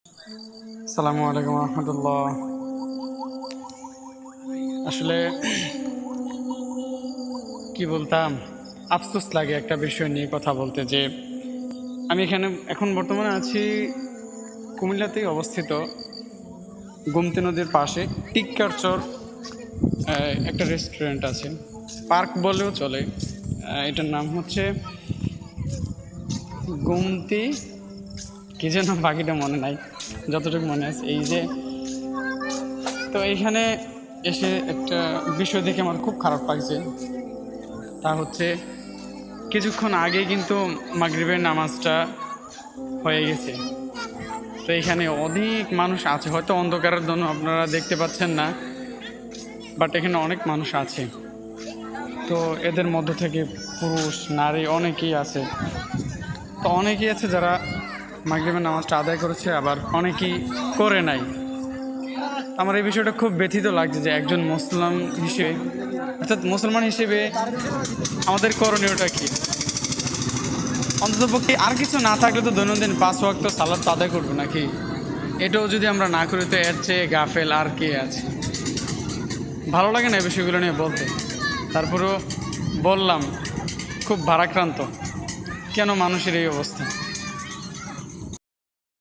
আসসালামু আলাইকুম রহমতুল্লাহ। আসলে কি বলতাম, আফসোস লাগে একটা বিষয় নিয়ে কথা বলতে, যে আমি এখানে এখন বর্তমানে আছি কুমিল্লাতেই অবস্থিত, গোমতী নদীর পাশে টিক্কার চর। একটা রেস্টুরেন্ট আছে, পার্ক বলেও চলে। এটার নাম হচ্ছে গোমতী, কি যেন বাকিটা মনে নাই, যতটুকু মনে আছে এই যে। তো এইখানে এসে একটা বিষয় দেখে আমার খুব খারাপ লাগছে। তা হচ্ছে কিছুক্ষণ আগে কিন্তু মাগরিবের নামাজটা হয়ে গেছে। তো এখানে অনেক মানুষ আছে, হয়তো অন্ধকারের জন্য আপনারা দেখতে পাচ্ছেন না, বাট এখানে অনেক মানুষ আছে। তো এদের মধ্য থেকে পুরুষ নারী অনেকেই আছে। তো অনেকেই আছে যারা মাগরিবের নামাজটা আদায় করেছে, আবার অনেকেই করে নাই। আমার এই বিষয়টা খুব ব্যথিত লাগছে যে একজন মুসলিম হিসেবে, অর্থাৎ মুসলমান হিসেবে আমাদের করণীয়টা কি? অন্ততপক্ষে আর কিছু না থাকলে তো দৈনন্দিন 5 ওয়াক্ত সালাত আদায় করবো নাকি? এটাও যদি আমরা না করি তো এর চেয়ে গাফেল আর কে আছে? ভালো লাগে না এই বিষয়গুলো নিয়ে বলতে। তারপরেও বললাম, খুব ভারাক্রান্ত কেন মানুষের এই অবস্থা।